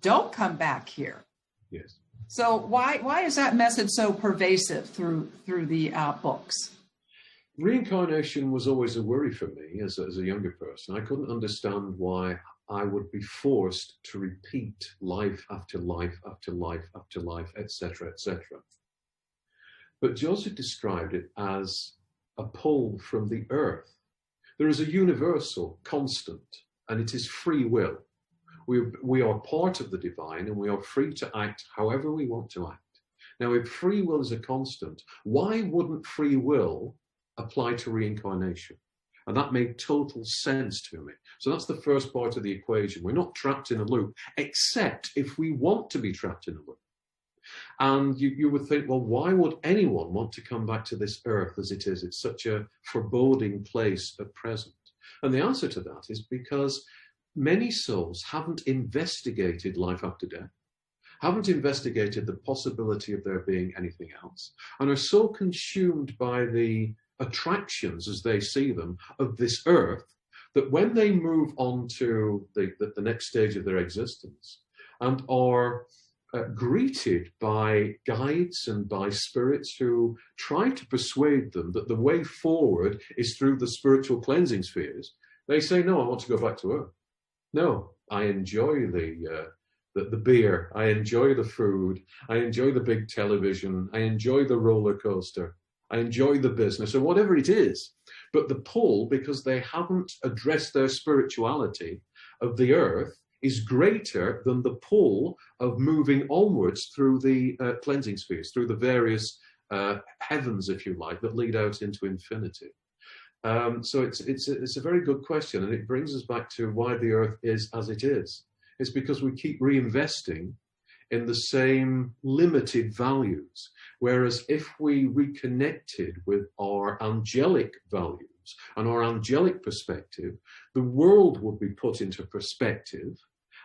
don't come back here. Yes. So why is that message so pervasive through the books? Reincarnation was always a worry for me as a younger person. I couldn't understand why I would be forced to repeat life after life after life after life, etc., etc. But Joseph described it as a pull from the earth. There is a universal constant, and it is free will. We are part of the divine, and we are free to act however we want to act. Now, if free will is a constant, why wouldn't free will apply to reincarnation? And that made total sense to me. So that's the first part of the equation. We're not trapped in a loop, except if we want to be trapped in a loop. And you would think, well, why would anyone want to come back to this earth as it is? It's such a foreboding place at present. And the answer to that is because many souls haven't investigated life after death, haven't investigated the possibility of there being anything else, and are so consumed by the attractions as they see them of this earth that when they move on to the next stage of their existence and are greeted by guides and by spirits who try to persuade them that the way forward is through the spiritual cleansing spheres, they say, no, I want to go back to earth. No, I enjoy the beer, I enjoy the food, I enjoy the big television, I enjoy the roller coaster, I enjoy the business, or whatever it is. But the pull, because they haven't addressed their spirituality of the earth, is greater than the pull of moving onwards through the cleansing spheres, through the various heavens, if you like, that lead out into infinity. So it's a very good question, and it brings us back to why the earth is as it is. It's because we keep reinvesting in the same limited values. Whereas if we reconnected with our angelic values and our angelic perspective, the world would be put into perspective,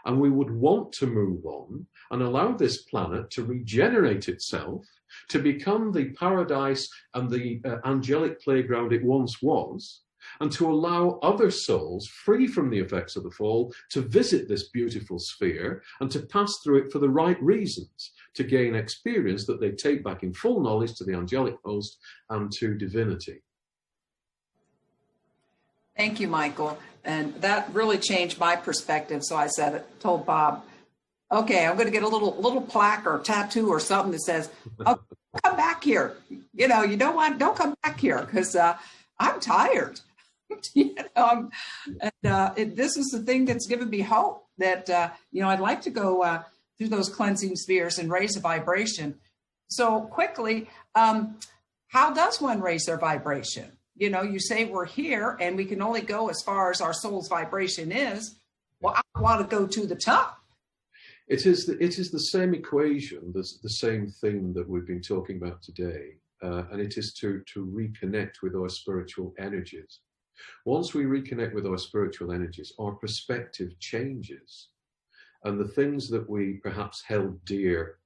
and we would want to move on and allow this planet to regenerate itself, to become the paradise and the angelic playground it once was, and to allow other souls free from the effects of the fall to visit this beautiful sphere and to pass through it for the right reasons, to gain experience that they take back in full knowledge to the angelic host and to divinity. Thank you, Michael. And that really changed my perspective. So I told Bob, okay, I'm going to get a little plaque or tattoo or something that says, oh, come back here. You don't want, don't come back here, because I'm tired. This is the thing that's given me hope that, I'd like to go through those cleansing spheres and raise a vibration. So quickly, how does one raise their vibration? You say we're here and we can only go as far as our soul's vibration is. Well, I want to go to the top. It is the same equation, the same thing that we've been talking about today, and it is to reconnect with our spiritual energies. Once we reconnect with our spiritual energies, our perspective changes, and the things that we perhaps held dear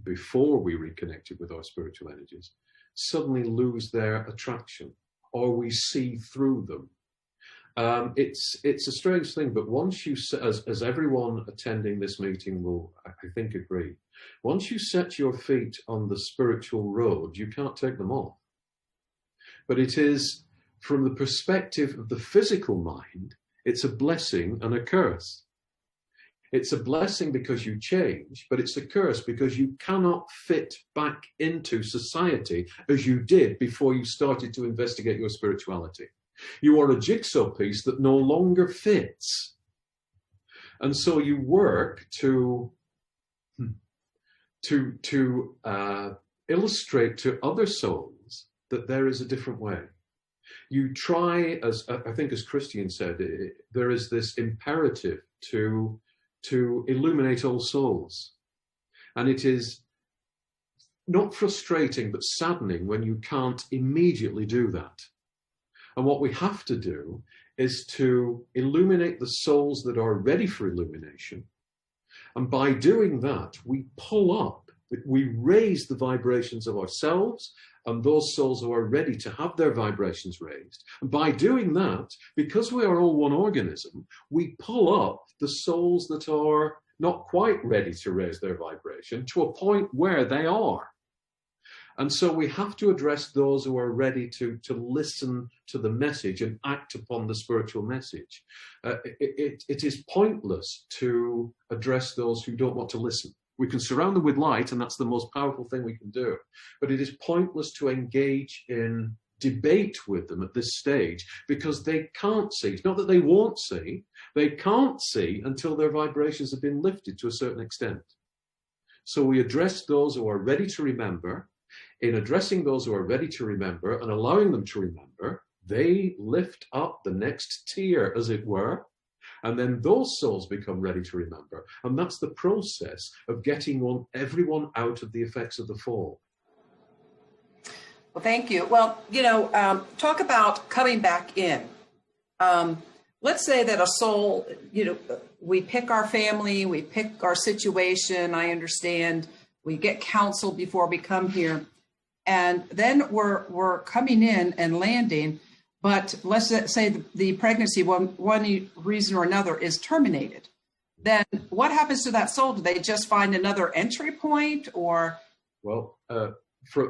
before we reconnected with our spiritual energies suddenly lose their attraction, or we see through them. It's a strange thing, but once you, as everyone attending this meeting will, I think, agree, once you set your feet on the spiritual road, you can't take them off. But it is, from the perspective of the physical mind, it's a blessing and a curse. It's a blessing because you change, but it's a curse because you cannot fit back into society as you did before you started to investigate your spirituality. You are a jigsaw piece that no longer fits. And so you work to illustrate to other souls that there is a different way. You try, as I think as Christian said, there is this imperative to illuminate all souls. And it is not frustrating, but saddening when you can't immediately do that. And what we have to do is to illuminate the souls that are ready for illumination. And by doing that, we pull up, we raise the vibrations of ourselves and those souls who are ready to have their vibrations raised. And by doing that, because we are all one organism, we pull up the souls that are not quite ready to raise their vibration to a point where they are. And so we have to address those who are ready to listen to the message and act upon the spiritual message. It is pointless to address those who don't want to listen. We can surround them with light, and that's the most powerful thing we can do. But it is pointless to engage in debate with them at this stage because they can't see. It's not that they won't see. They can't see until their vibrations have been lifted to a certain extent. So we address those who are ready to remember. In addressing those who are ready to remember and allowing them to remember, they lift up the next tier, as it were, and then those souls become ready to remember. And that's the process of getting everyone out of the effects of the fall. Well, thank you. Well, talk about coming back in. Let's say that a soul, we pick our family, we pick our situation, I understand, we get counsel before we come here, and then we're coming in and landing, but let's say the pregnancy, one reason or another, is terminated. Then what happens to that soul? Do they just find another entry point, or? Well,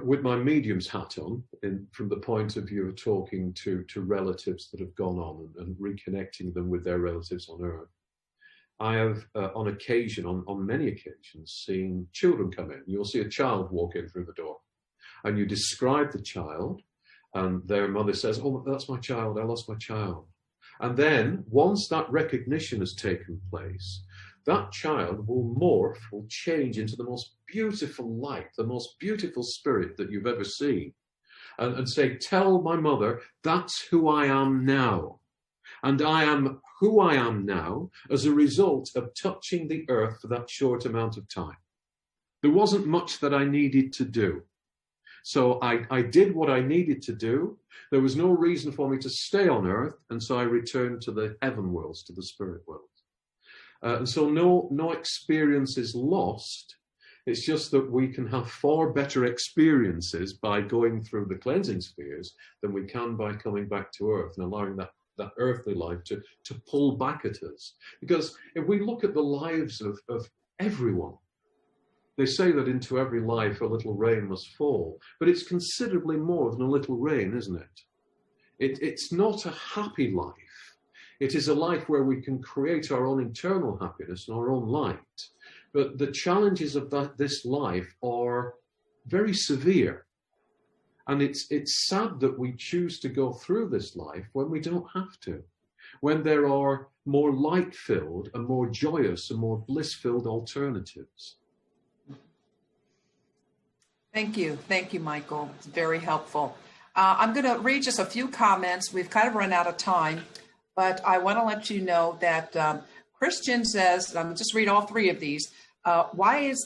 with my medium's hat on, from the point of view of talking to relatives that have gone on and reconnecting them with their relatives on Earth, I have, on many occasions, seen children come in. You'll see a child walk in through the door, and you describe the child, and their mother says, "Oh, that's my child, I lost my child." And then, once that recognition has taken place, that child will morph, will change into the most beautiful light, the most beautiful spirit that you've ever seen, and say, "Tell my mother, that's who I am now." And I am who I am now as a result of touching the earth for that short amount of time. There wasn't much that I needed to do. So I did what I needed to do. There was no reason for me to stay on earth, and so I returned to the heaven worlds, to the spirit world. And so no experience is lost. It's just that we can have far better experiences by going through the cleansing spheres than we can by coming back to earth and allowing that earthly life to pull back at us. Because if we look at the lives of everyone, they say that into every life a little rain must fall, but it's considerably more than a little rain, isn't it? It's not a happy life. It is a life where we can create our own internal happiness and our own light. But the challenges of this life are very severe. And it's sad that we choose to go through this life when we don't have to, when there are more light-filled and more joyous and more bliss-filled alternatives. Thank you, Michael. It's very helpful. I'm going to read just a few comments. We've kind of run out of time, but I want to let you know that Christian says, I'm going to just read all three of these. Why is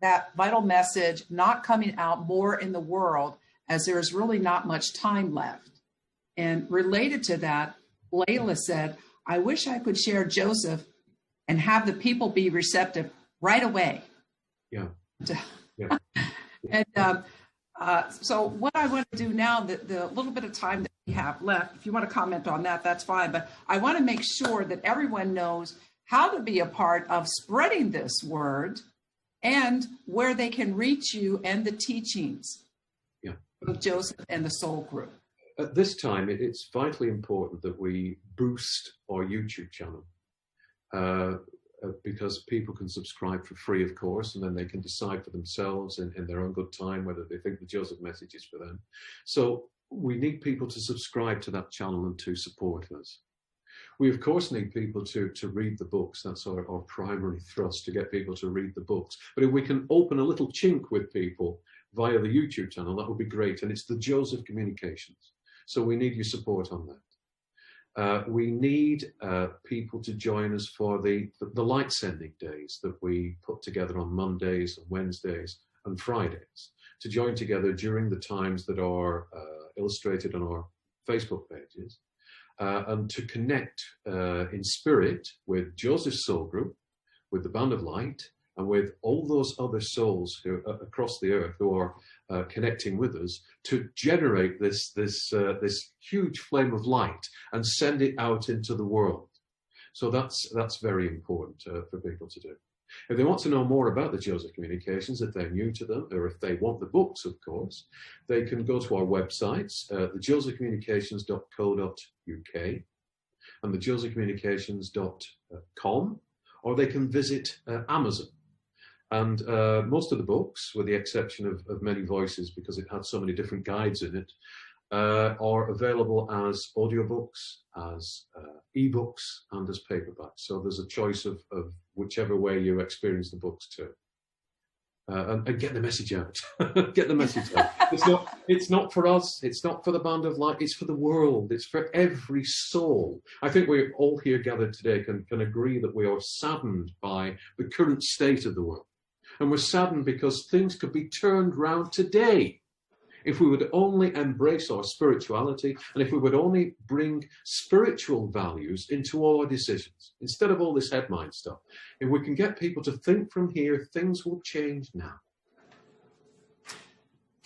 that vital message not coming out more in the world, as there is really not much time left? And related to that, Layla said, I wish I could share Joseph and have the people be receptive right away. Yeah. Yeah. And so what I want to do now, the little bit of time that we have left, if you want to comment on that, that's fine. But I want to make sure that everyone knows how to be a part of spreading this word and where they can reach you and the teachings of Joseph and the Soul Group. At this time, it's vitally important that we boost our YouTube channel. Because people can subscribe for free, of course, and then they can decide for themselves in their own good time whether they think the Joseph message is for them. So we need people to subscribe to that channel and to support us. We, of course, need people to read the books. That's our primary thrust, to get people to read the books. But if we can open a little chink with people via the YouTube channel, that would be great. And it's the Joseph Communications. So we need your support on that. We need people to join us for the light sending days that we put together on Mondays and Wednesdays and Fridays, to join together during the times that are illustrated on our Facebook pages, and to connect in spirit with Joseph's Soul Group, with the Band of Light, and with all those other souls who across the earth who are connecting with us, to generate this huge flame of light and send it out into the world. So that's very important for people to do. If they want to know more about the Joseph Communications, if they're new to them, or if they want the books, of course, they can go to our websites, thejosephcommunications.co.uk and thejosephcommunications.com, or they can visit Amazon. And most of the books, with the exception of Many Voices, because it had so many different guides in it, are available as audiobooks, as ebooks, and as paperbacks. So there's a choice of whichever way you experience the books too. And get the message out. Get the message out. It's not for us. It's not for the Band of Light. It's for the world. It's for every soul. I think we all here gathered today can agree that we are saddened by the current state of the world. And we're saddened because things could be turned round today if we would only embrace our spirituality, and if we would only bring spiritual values into all our decisions, instead of all this head mind stuff. If we can get people to think from here, things will change now.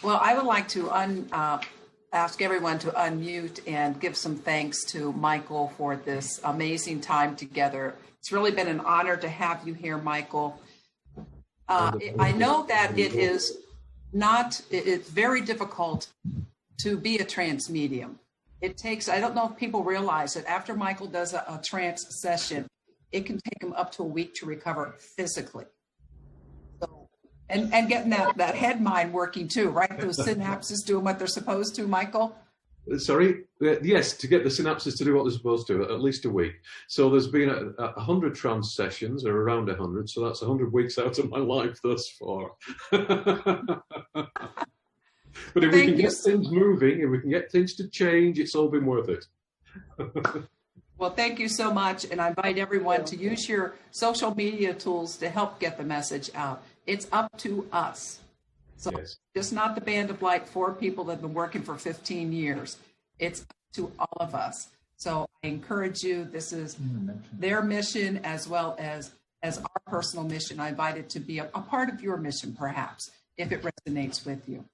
Well, I would like to ask everyone to unmute and give some thanks to Michael for this amazing time together. It's really been an honor to have you here, Michael. I know that it's very difficult to be a trance medium. It takes, I don't know if people realize that after Michael does a trance session, it can take him up to a week to recover physically. So, and getting that head mind working too, right? Those synapses doing what they're supposed to, Michael? Sorry? Yes, to get the synapses to do what they're supposed to, at least a week. So there's been 100 trance sessions, or around 100, so that's 100 weeks out of my life thus far. But if we can get things moving, if we can get things to change, it's all been worth it. Well, thank you so much. And I invite everyone to use your social media tools to help get the message out. It's up to us. So Yes. just not the Band of Light, 4 people that have been working for 15 years. It's up to all of us. So I encourage you, this is their mission as well as our personal mission. I invite it to be a part of your mission, perhaps, if it resonates with you.